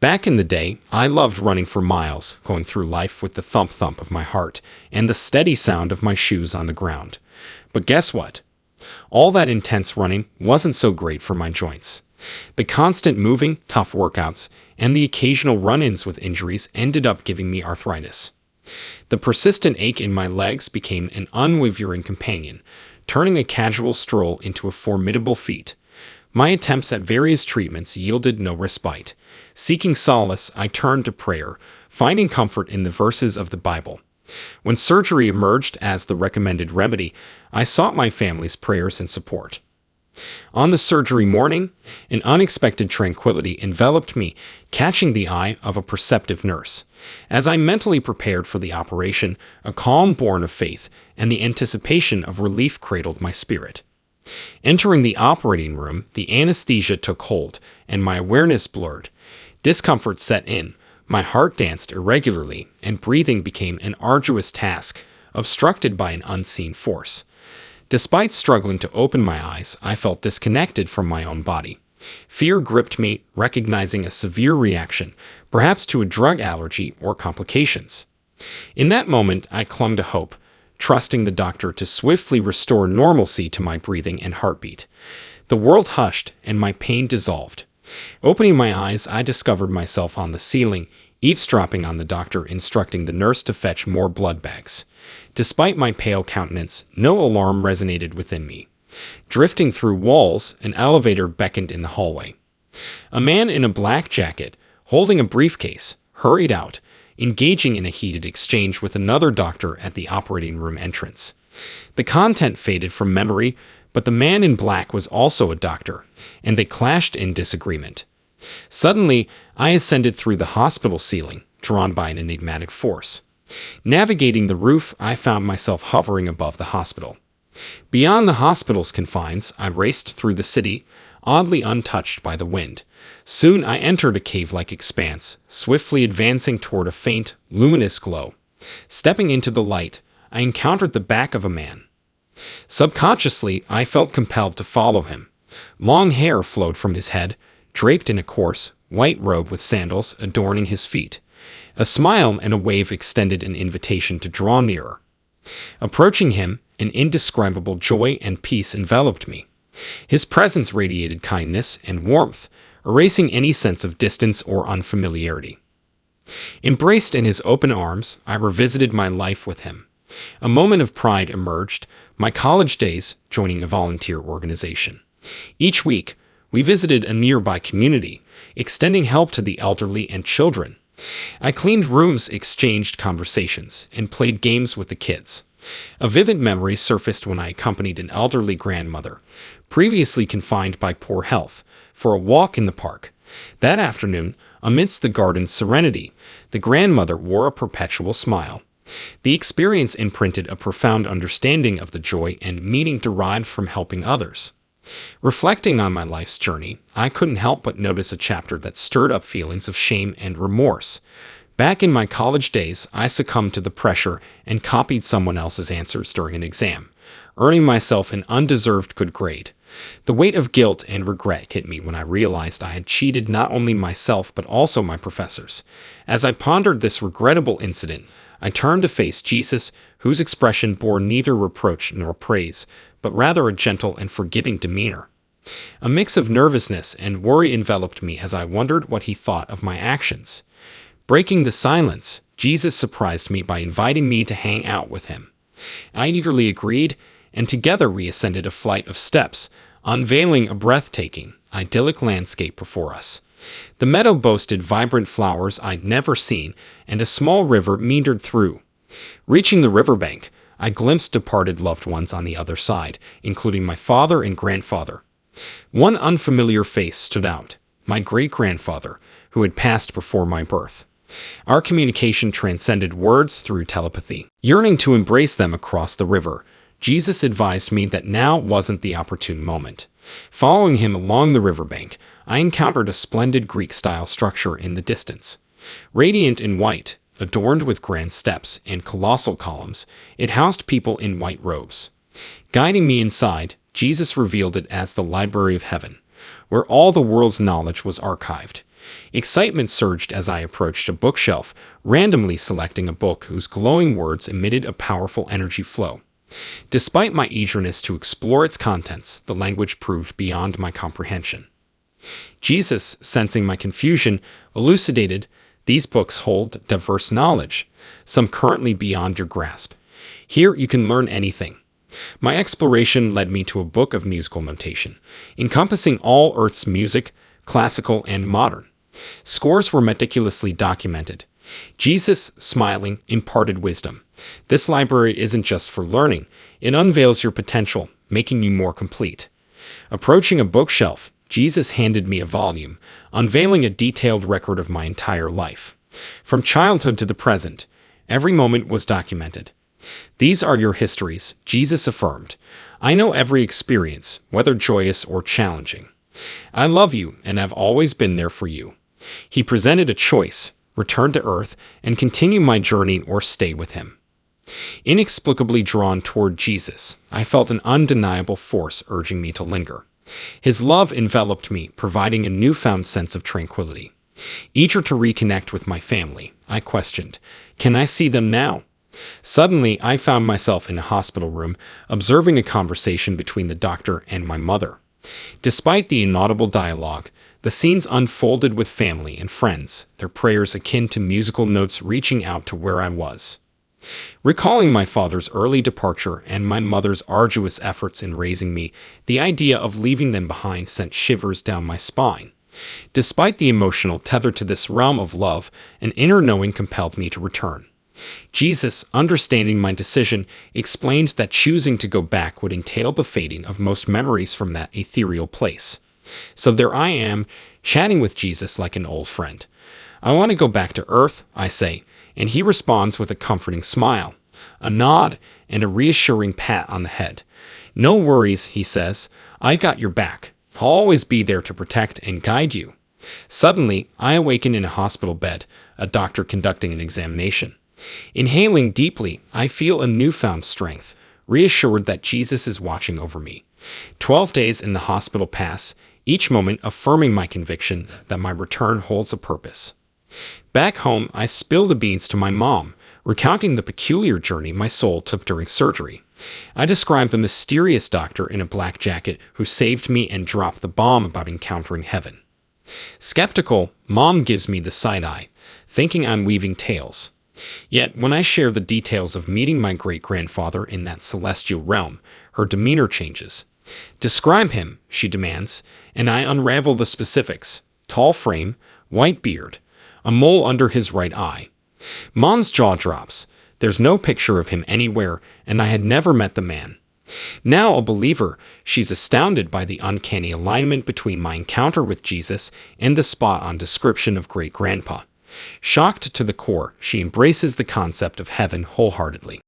Back in the day, I loved running for miles, going through life with the thump-thump of my heart and the steady sound of my shoes on the ground. But guess what? All that intense running wasn't so great for my joints. The constant moving, tough workouts, and the occasional run-ins with injuries ended up giving me arthritis. The persistent ache in my legs became an unwavering companion, turning a casual stroll into a formidable feat. My attempts at various treatments yielded no respite. Seeking solace, I turned to prayer, finding comfort in the verses of the Bible. When surgery emerged as the recommended remedy, I sought my family's prayers and support. On the surgery morning, an unexpected tranquility enveloped me, catching the eye of a perceptive nurse. As I mentally prepared for the operation, a calm born of faith and the anticipation of relief cradled my spirit. Entering the operating room, the anesthesia took hold, and my awareness blurred. Discomfort set in, my heart danced irregularly, and breathing became an arduous task, obstructed by an unseen force. Despite struggling to open my eyes, I felt disconnected from my own body. Fear gripped me, recognizing a severe reaction, perhaps to a drug allergy or complications. In that moment, I clung to hope, trusting the doctor to swiftly restore normalcy to my breathing and heartbeat. The world hushed, and my pain dissolved. Opening my eyes, I discovered myself on the ceiling, eavesdropping on the doctor instructing the nurse to fetch more blood bags. Despite my pale countenance, no alarm resonated within me. Drifting through walls, an elevator beckoned in the hallway. A man in a black jacket, holding a briefcase, hurried out, engaging in a heated exchange with another doctor at the operating room entrance. The content faded from memory, but the man in black was also a doctor, and they clashed in disagreement. Suddenly, I ascended through the hospital ceiling, drawn by an enigmatic force. Navigating the roof, I found myself hovering above the hospital. Beyond the hospital's confines, I raced through the city, oddly untouched by the wind. Soon I entered a cave-like expanse, swiftly advancing toward a faint, luminous glow. Stepping into the light, I encountered the back of a man. Subconsciously, I felt compelled to follow him. Long hair flowed from his head, draped in a coarse, white robe with sandals adorning his feet. A smile and a wave extended an invitation to draw nearer. Approaching him, an indescribable joy and peace enveloped me. His presence radiated kindness and warmth, erasing any sense of distance or unfamiliarity. Embraced in his open arms, I revisited my life with him. A moment of pride emerged, my college days joining a volunteer organization. Each week, we visited a nearby community, extending help to the elderly and children. I cleaned rooms, exchanged conversations, and played games with the kids. A vivid memory surfaced when I accompanied an elderly grandmother, previously confined by poor health, for a walk in the park. That afternoon, amidst the garden's serenity, the grandmother wore a perpetual smile. The experience imprinted a profound understanding of the joy and meaning derived from helping others. Reflecting on my life's journey, I couldn't help but notice a chapter that stirred up feelings of shame and remorse. Back in my college days, I succumbed to the pressure and copied someone else's answers during an exam, earning myself an undeserved good grade. The weight of guilt and regret hit me when I realized I had cheated not only myself but also my professors. As I pondered this regrettable incident, I turned to face Jesus, whose expression bore neither reproach nor praise, but rather a gentle and forgiving demeanor. A mix of nervousness and worry enveloped me as I wondered what he thought of my actions. Breaking the silence, Jesus surprised me by inviting me to hang out with him. I eagerly agreed, and together we ascended a flight of steps, unveiling a breathtaking, idyllic landscape before us. The meadow boasted vibrant flowers I'd never seen, and a small river meandered through. Reaching the riverbank, I glimpsed departed loved ones on the other side, including my father and grandfather. One unfamiliar face stood out, my great-grandfather, who had passed before my birth. Our communication transcended words through telepathy. Yearning to embrace them across the river, Jesus advised me that now wasn't the opportune moment. Following him along the riverbank, I encountered a splendid Greek-style structure in the distance. Radiant in white, adorned with grand steps and colossal columns, it housed people in white robes. Guiding me inside, Jesus revealed it as the Library of Heaven, where all the world's knowledge was archived. Excitement surged as I approached a bookshelf, randomly selecting a book whose glowing words emitted a powerful energy flow. Despite my eagerness to explore its contents, the language proved beyond my comprehension. Jesus, sensing my confusion, elucidated, "These books hold diverse knowledge, some currently beyond your grasp. Here you can learn anything." My exploration led me to a book of musical notation, encompassing all Earth's music, classical and modern. Scores were meticulously documented. Jesus, smiling, imparted wisdom. "This library isn't just for learning, it unveils your potential, making you more complete." Approaching a bookshelf, Jesus handed me a volume, unveiling a detailed record of my entire life. From childhood to the present, every moment was documented. "These are your histories," Jesus affirmed. "I know every experience, whether joyous or challenging. I love you and have always been there for you." He presented a choice: return to earth and continue my journey or stay with him. Inexplicably drawn toward Jesus, I felt an undeniable force urging me to linger. His love enveloped me, providing a newfound sense of tranquility. Eager to reconnect with my family, I questioned, "Can I see them now?" Suddenly, I found myself in a hospital room, observing a conversation between the doctor and my mother. Despite the inaudible dialogue, the scenes unfolded with family and friends, their prayers akin to musical notes reaching out to where I was. Recalling my father's early departure and my mother's arduous efforts in raising me, the idea of leaving them behind sent shivers down my spine. Despite the emotional tether to this realm of love, an inner knowing compelled me to return. Jesus, understanding my decision, explained that choosing to go back would entail the fading of most memories from that ethereal place. So there I am, chatting with Jesus like an old friend. "I want to go back to earth," I say, and he responds with a comforting smile, a nod, and a reassuring pat on the head. "No worries," he says. "I've got your back. I'll always be there to protect and guide you." Suddenly, I awaken in a hospital bed, a doctor conducting an examination. Inhaling deeply, I feel a newfound strength, reassured that Jesus is watching over me. 12 days in the hospital pass, each moment affirming my conviction that my return holds a purpose. Back home, I spill the beans to my mom, recounting the peculiar journey my soul took during surgery. I describe the mysterious doctor in a black jacket who saved me and dropped the bomb about encountering heaven. Skeptical, Mom gives me the side eye, thinking I'm weaving tales. Yet, when I share the details of meeting my great-grandfather in that celestial realm, her demeanor changes. "Describe him," she demands, and I unravel the specifics. Tall frame, white beard, a mole under his right eye. Mom's jaw drops. There's no picture of him anywhere, and I had never met the man. Now a believer, she's astounded by the uncanny alignment between my encounter with Jesus and the spot-on description of great-grandpa. Shocked to the core, she embraces the concept of heaven wholeheartedly.